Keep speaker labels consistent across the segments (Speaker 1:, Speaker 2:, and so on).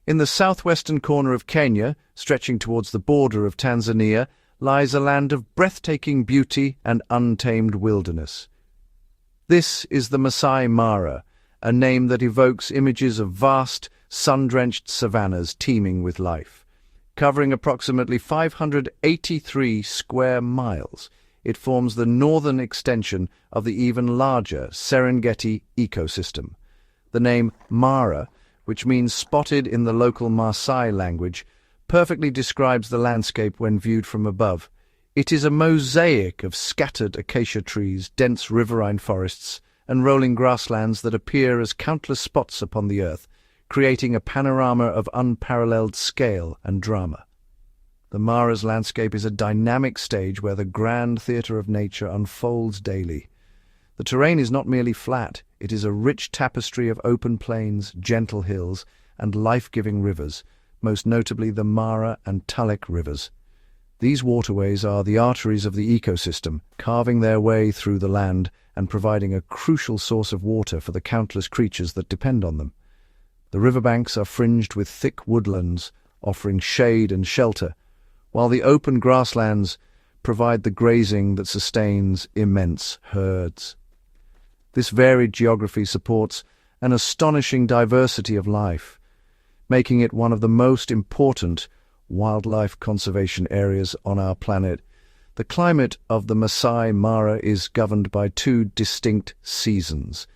Speaker 1: In the southwestern corner of Kenya, stretching towards the border of Tanzania, lies a land of breathtaking beauty and untamed wilderness. This is the Masai Mara, a name that evokes images of vast, sun-drenched savannas teeming with life. Covering approximately 583 square miles, it forms the northern extension of the even larger Serengeti ecosystem. The name Mara, which means spotted in the local Maasai language, perfectly describes the landscape when viewed from above. It is a mosaic of scattered acacia trees, dense riverine forests, and rolling grasslands that appear as countless spots upon the earth, creating a panorama of unparalleled scale and drama. The Mara's landscape is a dynamic stage where the grand theatre of nature unfolds daily. The terrain is not merely flat, it is a rich tapestry of open plains, gentle hills, and life-giving rivers, most notably the Mara and Tulek rivers. These waterways are the arteries of the ecosystem, carving their way through the land and providing a crucial source of water for the countless creatures that depend on them. The riverbanks are fringed with thick woodlands, offering shade and shelter, while the open grasslands provide the grazing that sustains immense herds. This varied geography supports an astonishing diversity of life, making it one of the most important wildlife conservation areas on our planet. The climate of the Masai Mara is governed by two distinct seasons,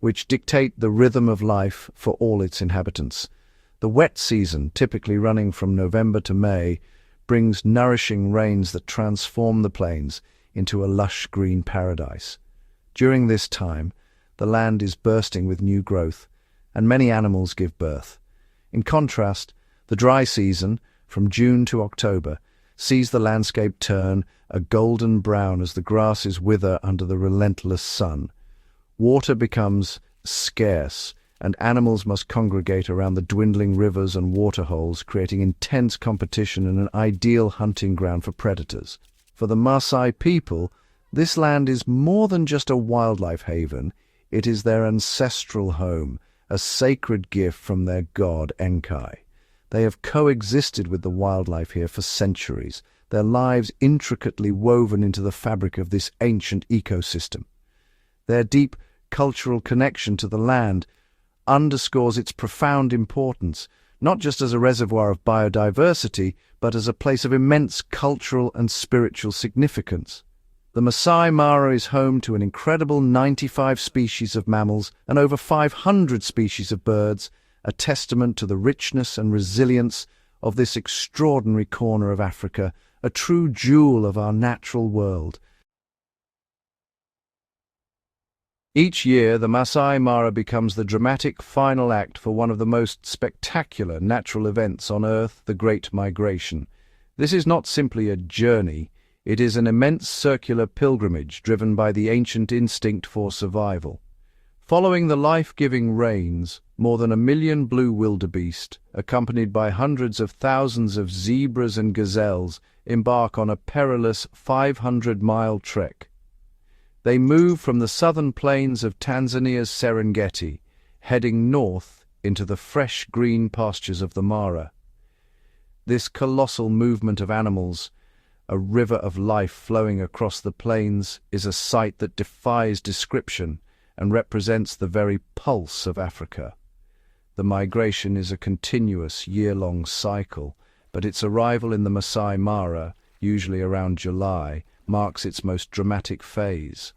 Speaker 1: which dictate the rhythm of life for all its inhabitants. The wet season, typically running from November to May, brings nourishing rains that transform the plains into a lush green paradise. During this time, the land is bursting with new growth, and many animals give birth. In contrast, the dry season, from June to October, sees the landscape turn a golden brown as the grasses wither under the relentless sun. Water becomes scarce, and animals must congregate around the dwindling rivers and waterholes, creating intense competition and an ideal hunting ground for predators. For the Maasai people, this land is more than just a wildlife haven. It is their ancestral home, a sacred gift from their god Enkai. They have coexisted with the wildlife here for centuries, their lives intricately woven into the fabric of this ancient ecosystem. Their deep cultural connection to the land underscores its profound importance, not just as a reservoir of biodiversity, but as a place of immense cultural and spiritual significance. The Masai Mara is home to an incredible 95 species of mammals and over 500 species of birds, a testament to the richness and resilience of this extraordinary corner of Africa, a true jewel of our natural world. Each year, the Masai Mara becomes the dramatic final act for one of the most spectacular natural events on Earth, the Great Migration. This is not simply a journey, it is an immense circular pilgrimage driven by the ancient instinct for survival. Following the life-giving rains, more than 1 million blue wildebeest, accompanied by hundreds of thousands of zebras and gazelles, embark on a perilous 500-mile trek. They move from the southern plains of Tanzania's Serengeti, heading north into the fresh green pastures of the Mara. This colossal movement of animals, a river of life flowing across the plains, is a sight that defies description and represents the very pulse of Africa. The migration is a continuous year-long cycle, but its arrival in the Masai Mara, usually around July, marks its most dramatic phase.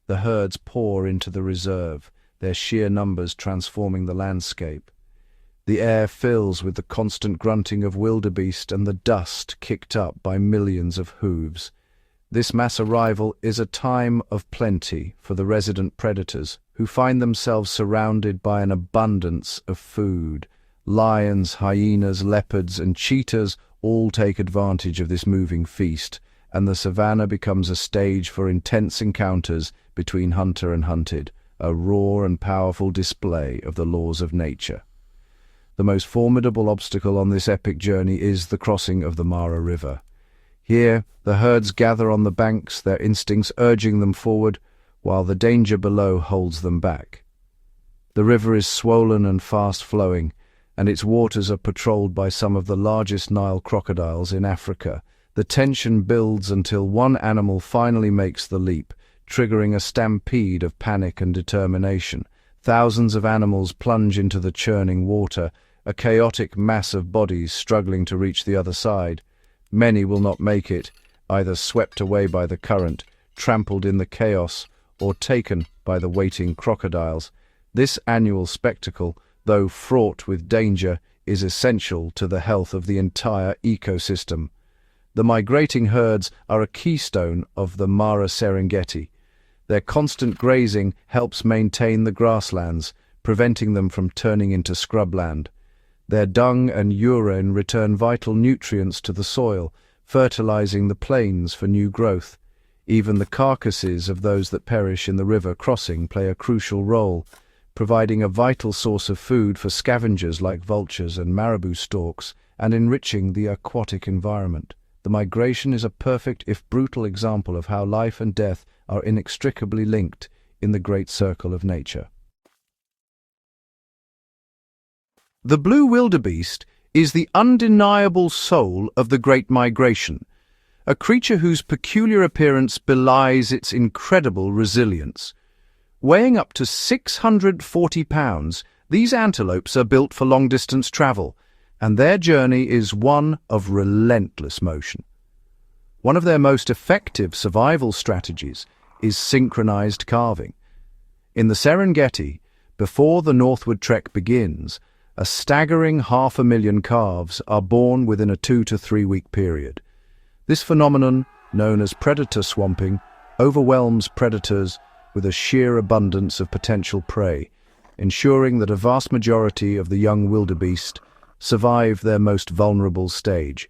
Speaker 1: The herds pour into the reserve, their sheer numbers transforming the landscape. The air fills with the constant grunting of wildebeest and the dust kicked up by millions of hooves. This mass arrival is a time of plenty for the resident predators, who find themselves surrounded by an abundance of food. Lions, hyenas, leopards, and cheetahs all take advantage of this moving feast, and the savannah becomes a stage for intense encounters between hunter and hunted, a raw and powerful display of the laws of nature. The most formidable obstacle on this epic journey is the crossing of the Mara River. Here, the herds gather on the banks, their instincts urging them forward, while the danger below holds them back. The river is swollen and fast-flowing, and its waters are patrolled by some of the largest Nile crocodiles in Africa. The tension builds until one animal finally makes the leap, triggering a stampede of panic and determination. Thousands of animals plunge into the churning water, a chaotic mass of bodies struggling to reach the other side. Many will not make it, either swept away by the current, trampled in the chaos, or taken by the waiting crocodiles. This annual spectacle, though fraught with danger, is essential to the health of the entire ecosystem. The migrating herds are a keystone of the Mara Serengeti. Their constant grazing helps maintain the grasslands, preventing them from turning into scrubland. Their dung and urine return vital nutrients to the soil, fertilizing the plains for new growth. Even the carcasses of those that perish in the river crossing play a crucial role, providing a vital source of food for scavengers like vultures and marabou storks, and enriching the aquatic environment. The migration is a perfect, if brutal, example of how life and death are inextricably linked in the great circle of nature. The blue wildebeest is the undeniable soul of the Great Migration, a creature whose peculiar appearance belies its incredible resilience. Weighing up to 640 pounds, these antelopes are built for long-distance travel, and their journey is one of relentless motion. One of their most effective survival strategies is synchronized calving. In the Serengeti, before the northward trek begins, a staggering 500,000 calves are born within a 2 to 3 week period. This phenomenon, known as predator swamping, overwhelms predators with a sheer abundance of potential prey, ensuring that a vast majority of the young wildebeest survive their most vulnerable stage.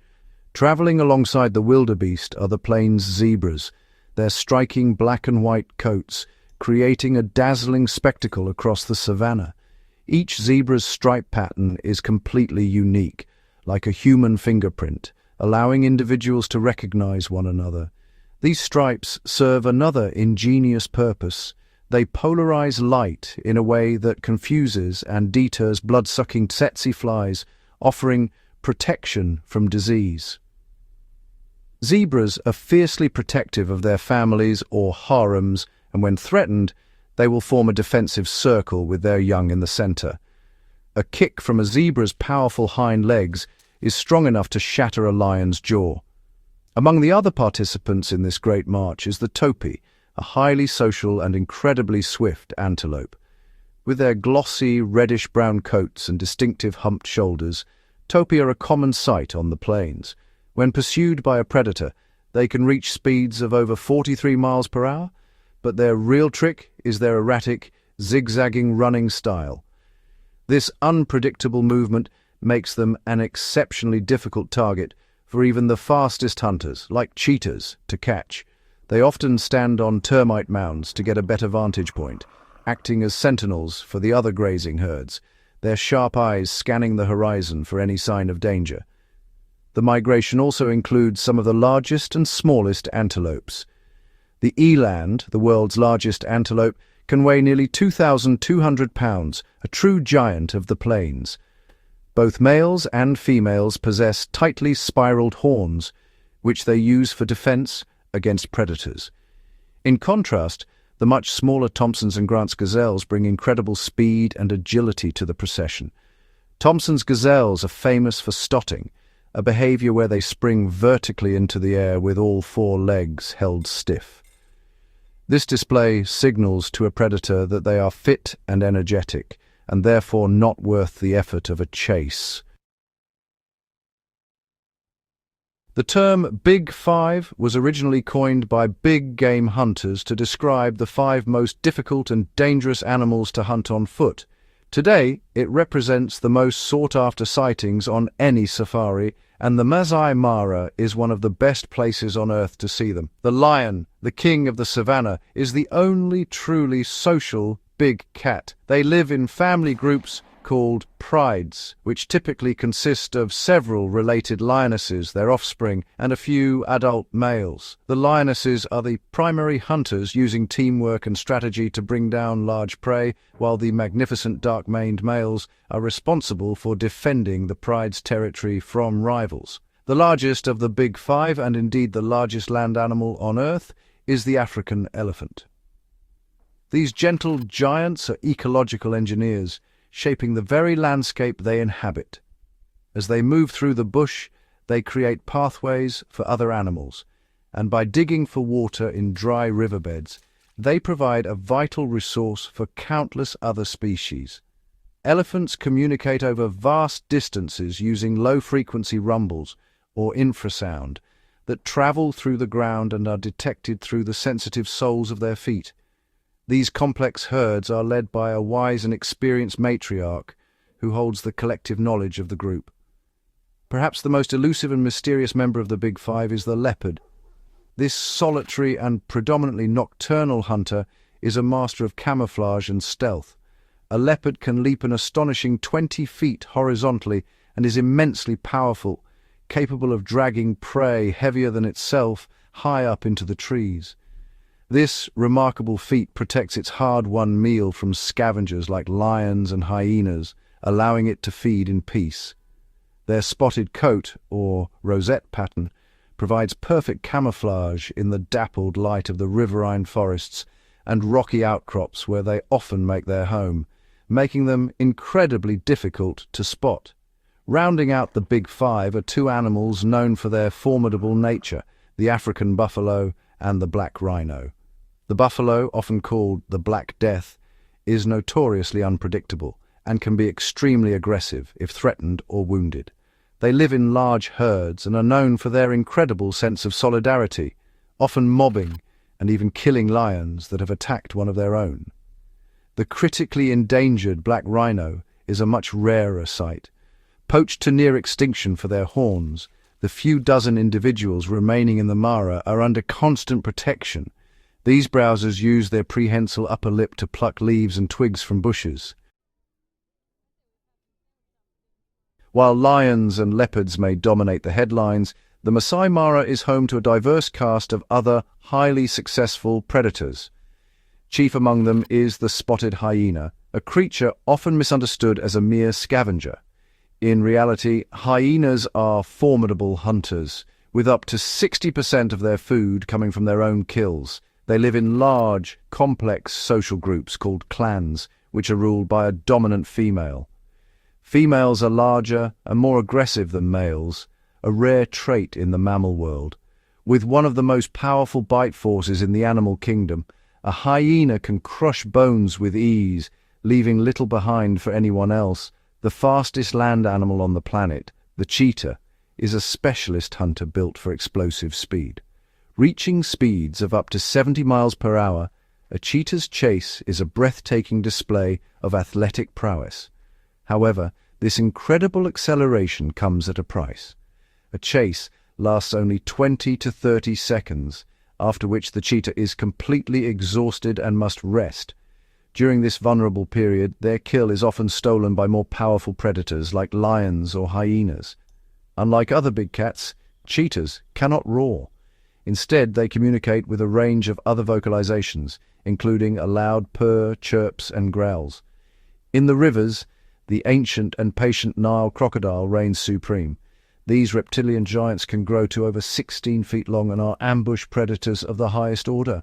Speaker 1: Traveling alongside the wildebeest are the plains zebras, their striking black and white coats creating a dazzling spectacle across the savannah. Each zebra's stripe pattern is completely unique, like a human fingerprint, allowing individuals to recognize one another. These stripes serve another ingenious purpose. They polarize light in a way that confuses and deters blood-sucking tsetse flies, offering protection from disease. Zebras are fiercely protective of their families or harems, and when threatened, they will form a defensive circle with their young in the center. A kick from a zebra's powerful hind legs is strong enough to shatter a lion's jaw. Among the other participants in this great march is the topi, a highly social and incredibly swift antelope. With their glossy, reddish-brown coats and distinctive humped shoulders, topi are a common sight on the plains. When pursued by a predator, they can reach speeds of over 43 miles per hour, but their real trick is their erratic, zigzagging running style. This unpredictable movement makes them an exceptionally difficult target for even the fastest hunters, like cheetahs, to catch. They often stand on termite mounds to get a better vantage point, acting as sentinels for the other grazing herds, their sharp eyes scanning the horizon for any sign of danger. The migration also includes some of the largest and smallest antelopes. The eland, the world's largest antelope, can weigh nearly 2,200 pounds, a true giant of the plains. Both males and females possess tightly spiraled horns, which they use for defense against predators. In contrast, the much smaller Thompson's and Grant's gazelles bring incredible speed and agility to the procession. Thompson's gazelles are famous for stotting, a behavior where they spring vertically into the air with all 4 legs held stiff. This display signals to a predator that they are fit and energetic, and therefore not worth the effort of a chase. The term Big Five was originally coined by big game hunters to describe the 5 most difficult and dangerous animals to hunt on foot. Today, it represents the most sought-after sightings on any safari, and the Masai Mara is one of the best places on earth to see them. The lion, the king of the savannah, is the only truly social big cat. They live in family groups, called prides, which typically consist of several related lionesses, their offspring, and a few adult males. The lionesses are the primary hunters, using teamwork and strategy to bring down large prey, while the magnificent dark-maned males are responsible for defending the pride's territory from rivals. The largest of the big five, and indeed the largest land animal on Earth, is the African elephant. These gentle giants are ecological engineers, shaping the very landscape they inhabit. As they move through the bush, they create pathways for other animals, and by digging for water in dry riverbeds, they provide a vital resource for countless other species. Elephants communicate over vast distances using low-frequency rumbles, or infrasound, that travel through the ground and are detected through the sensitive soles of their feet. These complex herds are led by a wise and experienced matriarch who holds the collective knowledge of the group. Perhaps the most elusive and mysterious member of the Big Five is the leopard. This solitary and predominantly nocturnal hunter is a master of camouflage and stealth. A leopard can leap an astonishing 20 feet horizontally and is immensely powerful, capable of dragging prey heavier than itself high up into the trees. This remarkable feat protects its hard-won meal from scavengers like lions and hyenas, allowing it to feed in peace. Their spotted coat, or rosette pattern, provides perfect camouflage in the dappled light of the riverine forests and rocky outcrops where they often make their home, making them incredibly difficult to spot. Rounding out the Big Five are two animals known for their formidable nature, the African buffalo and the black rhino. The buffalo, often called the Black Death, is notoriously unpredictable and can be extremely aggressive if threatened or wounded. They live in large herds and are known for their incredible sense of solidarity, often mobbing and even killing lions that have attacked one of their own. The critically endangered black rhino is a much rarer sight. Poached to near extinction for their horns, the few dozen individuals remaining in the Mara are under constant protection. These browsers use their prehensile upper lip to pluck leaves and twigs from bushes. While lions and leopards may dominate the headlines, the Masai Mara is home to a diverse cast of other highly successful predators. Chief among them is the spotted hyena, a creature often misunderstood as a mere scavenger. In reality, hyenas are formidable hunters, with up to 60% of their food coming from their own kills. They live in large, complex social groups called clans, which are ruled by a dominant female. Females are larger and more aggressive than males, a rare trait in the mammal world. With one of the most powerful bite forces in the animal kingdom, a hyena can crush bones with ease, leaving little behind for anyone else. The fastest land animal on the planet, the cheetah, is a specialist hunter built for explosive speed. Reaching speeds of up to 70 miles per hour, a cheetah's chase is a breathtaking display of athletic prowess. However, this incredible acceleration comes at a price. A chase lasts only 20 to 30 seconds, after which the cheetah is completely exhausted and must rest. During this vulnerable period, their kill is often stolen by more powerful predators like lions or hyenas. Unlike other big cats, cheetahs cannot roar. Instead, they communicate with a range of other vocalizations, including a loud purr, chirps, and growls. In the rivers, the ancient and patient Nile crocodile reigns supreme. These reptilian giants can grow to over 16 feet long and are ambush predators of the highest order.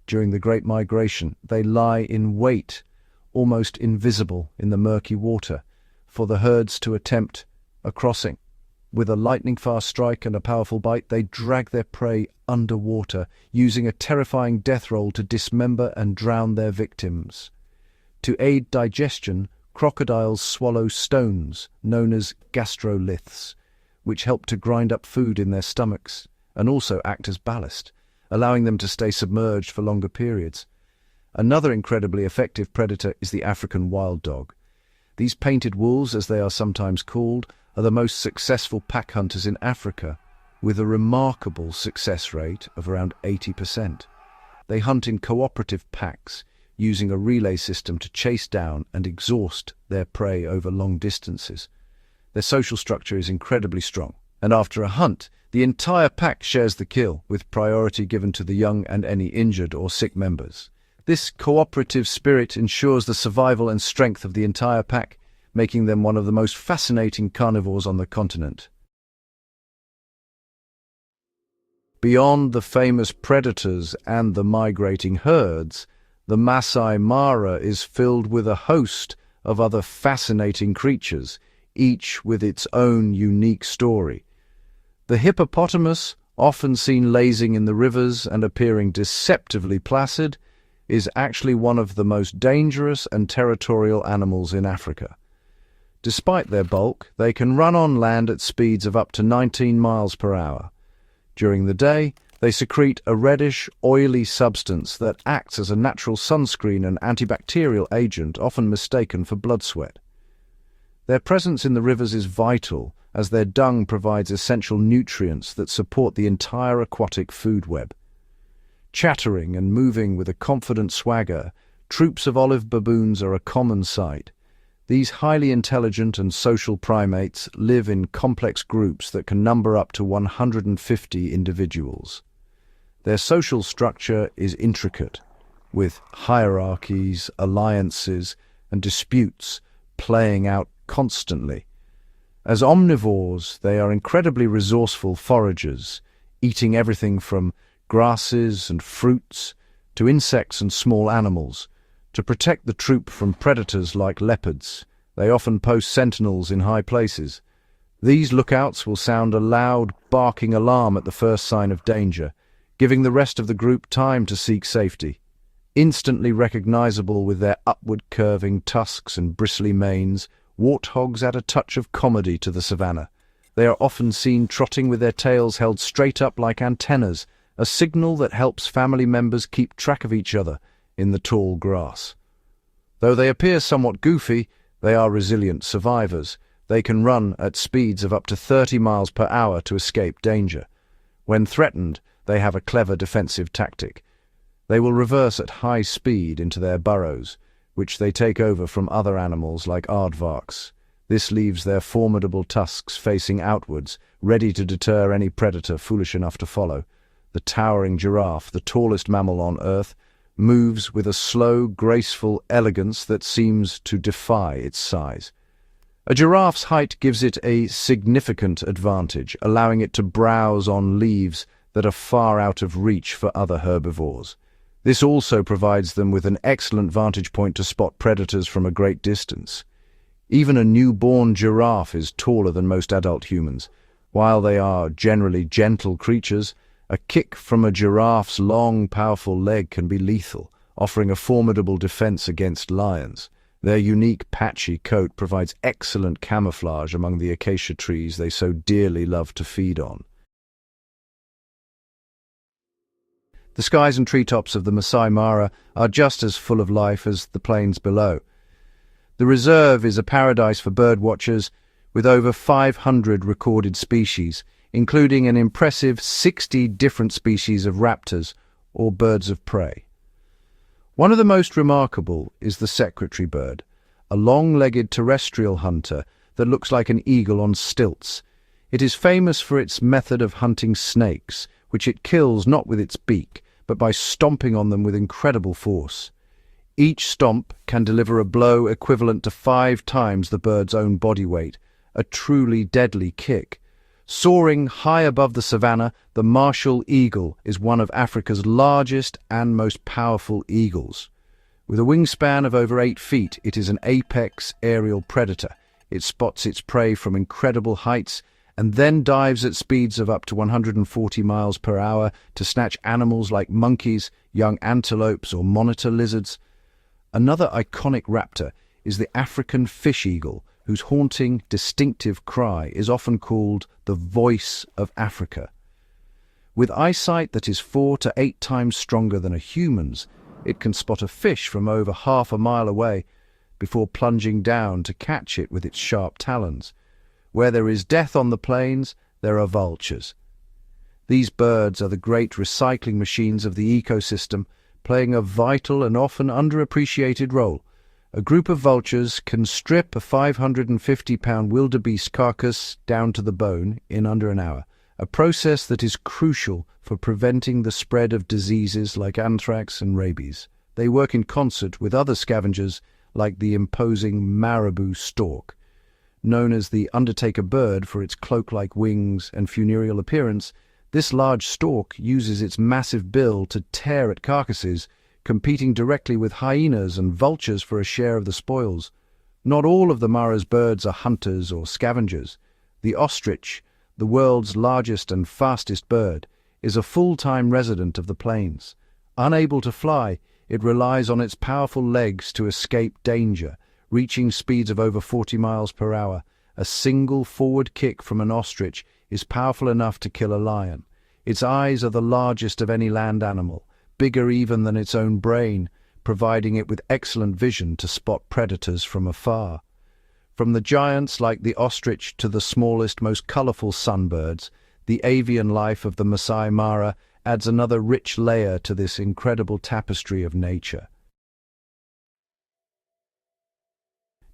Speaker 1: During the Great Migration, they lie in wait, almost invisible in the murky water, for the herds to attempt a crossing. With a lightning-fast strike and a powerful bite, they drag their prey underwater, using a terrifying death roll to dismember and drown their victims. To aid digestion, crocodiles swallow stones, known as gastroliths, which help to grind up food in their stomachs and also act as ballast, allowing them to stay submerged for longer periods. Another incredibly effective predator is the African wild dog. These painted wolves, as they are sometimes called, are the most successful pack hunters in Africa, with a remarkable success rate of around 80%. They hunt in cooperative packs, using a relay system to chase down and exhaust their prey over long distances. Their social structure is incredibly strong, and after a hunt, the entire pack shares the kill, with priority given to the young and any injured or sick members. This cooperative spirit ensures the survival and strength of the entire pack, making them one of the most fascinating carnivores on the continent. Beyond the famous predators and the migrating herds, the Masai Mara is filled with a host of other fascinating creatures, each with its own unique story. The hippopotamus, often seen lazing in the rivers and appearing deceptively placid, is actually one of the most dangerous and territorial animals in Africa. Despite their bulk, they can run on land at speeds of up to 19 miles per hour. During the day, they secrete a reddish, oily substance that acts as a natural sunscreen and antibacterial agent, often mistaken for blood sweat. Their presence in the rivers is vital, as their dung provides essential nutrients that support the entire aquatic food web. Chattering and moving with a confident swagger, troops of olive baboons are a common sight. These highly intelligent and social primates live in complex groups that can number up to 150 individuals. Their social structure is intricate, with hierarchies, alliances, and disputes playing out constantly. As omnivores, they are incredibly resourceful foragers, eating everything from grasses and fruits to insects and small animals. To protect the troop from predators like leopards, they often post sentinels in high places. These lookouts will sound a loud, barking alarm at the first sign of danger, giving the rest of the group time to seek safety. Instantly recognizable with their upward-curving tusks and bristly manes, warthogs add a touch of comedy to the savannah. They are often seen trotting with their tails held straight up like antennas, a signal that helps family members keep track of each other in the tall grass. Though they appear somewhat goofy, they are resilient survivors. They can run at speeds of up to 30 miles per hour to escape danger. When threatened, they have a clever defensive tactic. They will reverse at high speed into their burrows, which they take over from other animals like aardvarks. This leaves their formidable tusks facing outwards, ready to deter any predator foolish enough to follow. The towering giraffe, the tallest mammal on Earth, moves with a slow, graceful elegance that seems to defy its size. A giraffe's height gives it a significant advantage, allowing it to browse on leaves that are far out of reach for other herbivores. This also provides them with an excellent vantage point to spot predators from a great distance. Even a newborn giraffe is taller than most adult humans. While they are generally gentle creatures, a kick from a giraffe's long, powerful leg can be lethal, offering a formidable defense against lions. Their unique patchy coat provides excellent camouflage among the acacia trees they so dearly love to feed on. The skies and treetops of the Masai Mara are just as full of life as the plains below. The reserve is a paradise for bird watchers, with over 500 recorded species, including an impressive 60 different species of raptors, or birds of prey. One of the most remarkable is the secretary bird, a long-legged terrestrial hunter that looks like an eagle on stilts. It is famous for its method of hunting snakes, which it kills not with its beak, but by stomping on them with incredible force. Each stomp can deliver a blow equivalent to 5 times the bird's own body weight, a truly deadly kick. Soaring high above the savannah, the martial eagle is one of Africa's largest and most powerful eagles. With a wingspan of over 8 feet, it is an apex aerial predator. It spots its prey from incredible heights and then dives at speeds of up to 140 miles per hour to snatch animals like monkeys, young antelopes, or monitor lizards. Another iconic raptor is the African fish eagle, whose haunting, distinctive cry is often called the voice of Africa. With eyesight that is 4 to 8 times stronger than a human's, it can spot a fish from over half a mile away before plunging down to catch it with its sharp talons. Where there is death on the plains, there are vultures. These birds are the great recycling machines of the ecosystem, playing a vital and often underappreciated role. A group of vultures can strip a 550-pound wildebeest carcass down to the bone in under an hour, a process that is crucial for preventing the spread of diseases like anthrax and rabies. They work in concert with other scavengers like the imposing marabou stork. Known as the undertaker bird for its cloak-like wings and funereal appearance, this large stork uses its massive bill to tear at carcasses, competing directly with hyenas and vultures for a share of the spoils. Not all of the Mara's birds are hunters or scavengers. The ostrich, the world's largest and fastest bird, is a full-time resident of the plains. Unable to fly, it relies on its powerful legs to escape danger, reaching speeds of over 40 miles per hour. A single forward kick from an ostrich is powerful enough to kill a lion. Its eyes are the largest of any land animal, bigger even than its own brain, providing it with excellent vision to spot predators from afar. From the giants like the ostrich to the smallest, most colorful sunbirds, the avian life of the Masai Mara adds another rich layer to this incredible tapestry of nature.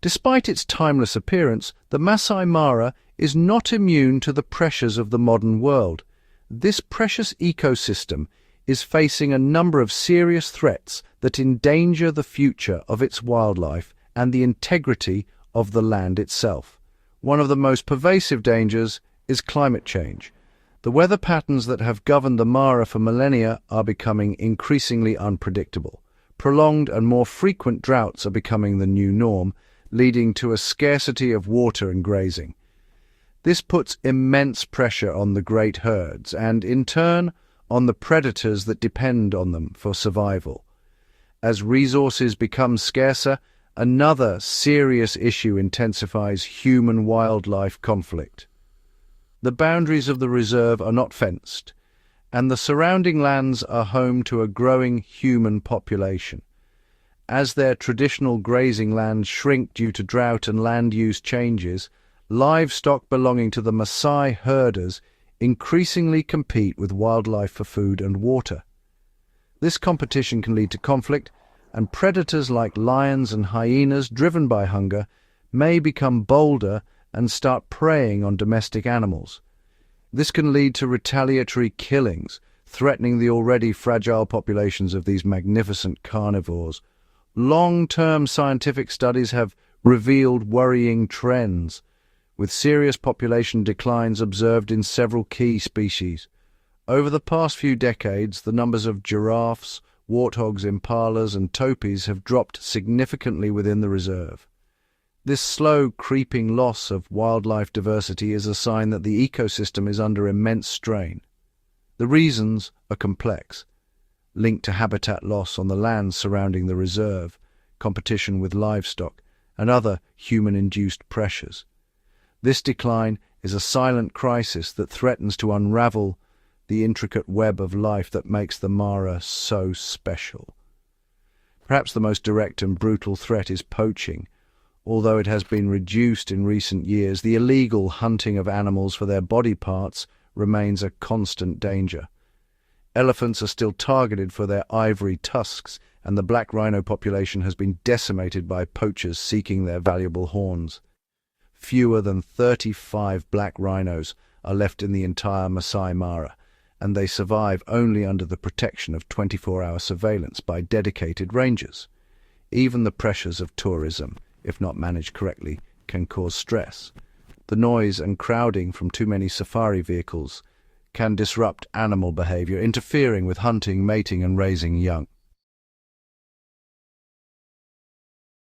Speaker 1: Despite its timeless appearance, the Masai Mara is not immune to the pressures of the modern world. This precious ecosystem is facing a number of serious threats that endanger the future of its wildlife and the integrity of the land itself. One of the most pervasive dangers is climate change. The weather patterns that have governed the Mara for millennia are becoming increasingly unpredictable. Prolonged and more frequent droughts are becoming the new norm, leading to a scarcity of water and grazing. This puts immense pressure on the great herds and, in turn, on the predators that depend on them for survival. As resources become scarcer, another serious issue intensifies human-wildlife conflict. The boundaries of the reserve are not fenced, and the surrounding lands are home to a growing human population. As their traditional grazing lands shrink due to drought and land use changes, livestock belonging to the Maasai herders increasingly compete with wildlife for food and water. This competition can lead to conflict, and predators like lions and hyenas, driven by hunger, may become bolder and start preying on domestic animals. This can lead to retaliatory killings, threatening the already fragile populations of these magnificent carnivores. Long-term scientific studies have revealed worrying trends, with serious population declines observed in several key species. Over the past few decades, the numbers of giraffes, warthogs, impalas, and topis have dropped significantly within the reserve. This slow, creeping loss of wildlife diversity is a sign that the ecosystem is under immense strain. The reasons are complex, linked to habitat loss on the lands surrounding the reserve, competition with livestock, and other human-induced pressures. This decline is a silent crisis that threatens to unravel the intricate web of life that makes the Mara so special. Perhaps the most direct and brutal threat is poaching. Although it has been reduced in recent years, the illegal hunting of animals for their body parts remains a constant danger. Elephants are still targeted for their ivory tusks, and the black rhino population has been decimated by poachers seeking their valuable horns. Fewer than 35 black rhinos are left in the entire Masai Mara, and they survive only under the protection of 24-hour surveillance by dedicated rangers. Even the pressures of tourism, if not managed correctly, can cause stress. The noise and crowding from too many safari vehicles can disrupt animal behavior, interfering with hunting, mating, and raising young.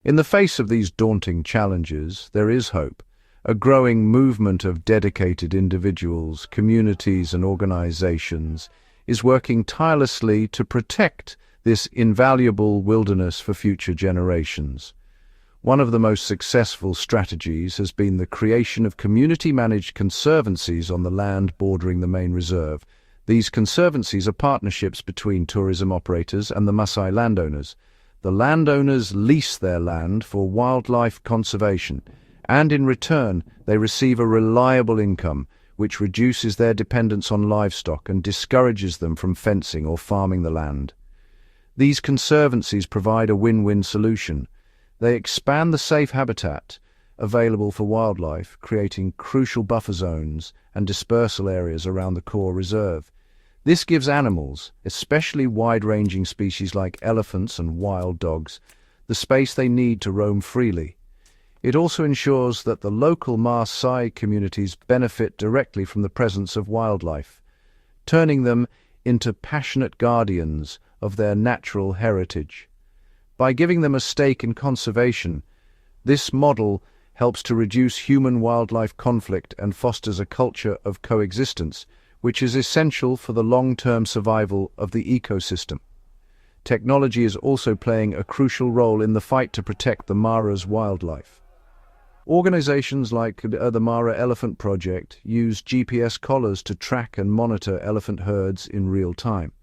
Speaker 1: In the face of these daunting challenges, there is hope. A growing movement of dedicated individuals, communities, and organizations is working tirelessly to protect this invaluable wilderness for future generations. One of the most successful strategies has been the creation of community-managed conservancies on the land bordering the main reserve. These conservancies are partnerships between tourism operators and the Maasai landowners. The landowners lease their land for wildlife conservation, and in return they receive a reliable income, which reduces their dependence on livestock and discourages them from fencing or farming the land. These conservancies provide a win-win solution. They expand the safe habitat available for wildlife, creating crucial buffer zones and dispersal areas around the core reserve. This gives animals, especially wide-ranging species like elephants and wild dogs, the space they need to roam freely. It also ensures that the local Maasai communities benefit directly from the presence of wildlife, turning them into passionate guardians of their natural heritage. By giving them a stake in conservation, this model helps to reduce human-wildlife conflict and fosters a culture of coexistence, which is essential for the long-term survival of the ecosystem. Technology is also playing a crucial role in the fight to protect the Mara's wildlife. Organizations like the Mara Elephant Project use GPS collars to track and monitor elephant herds in real time.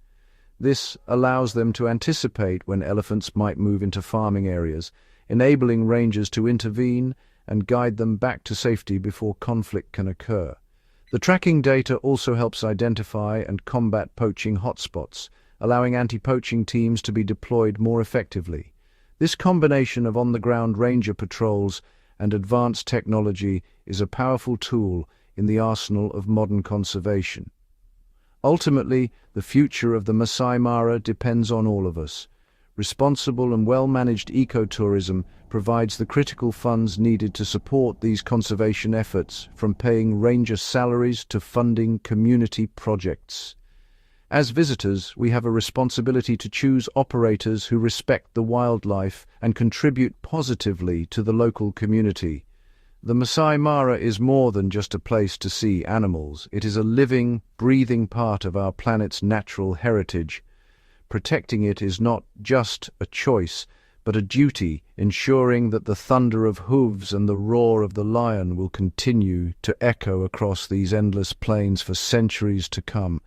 Speaker 1: This allows them to anticipate when elephants might move into farming areas, enabling rangers to intervene and guide them back to safety before conflict can occur. The tracking data also helps identify and combat poaching hotspots, allowing anti-poaching teams to be deployed more effectively. This combination of on-the-ground ranger patrols and advanced technology is a powerful tool in the arsenal of modern conservation. Ultimately, the future of the Masai Mara depends on all of us. Responsible and well-managed ecotourism provides the critical funds needed to support these conservation efforts, from paying ranger salaries to funding community projects. As visitors, we have a responsibility to choose operators who respect the wildlife and contribute positively to the local community. The Masai Mara is more than just a place to see animals. It is a living, breathing part of our planet's natural heritage. Protecting it is not just a choice, but a duty, ensuring that the thunder of hooves and the roar of the lion will continue to echo across these endless plains for centuries to come.